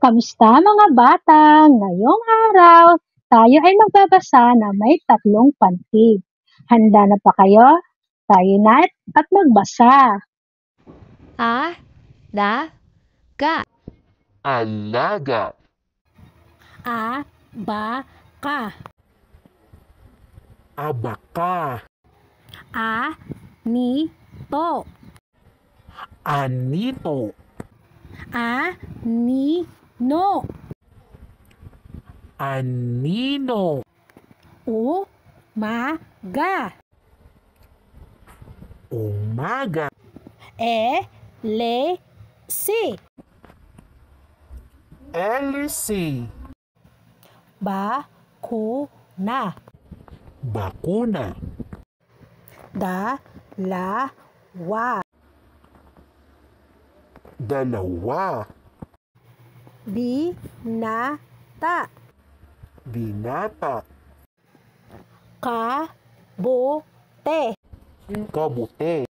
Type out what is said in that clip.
Kamusta mga bata? Ngayong araw, tayo ay magbabasa na may tatlong pantig. Handa na pa kayo? Tayo na at magbasa. Alaga. Alaga. Abaka. Abaka. Anito. Anito. Anino. Anino. Umaga. Umaga. Elesi. Elsie. Bakuna. Bakuna. Dalawa. Dalawa. Binata. Binata. Kabote. Kabute.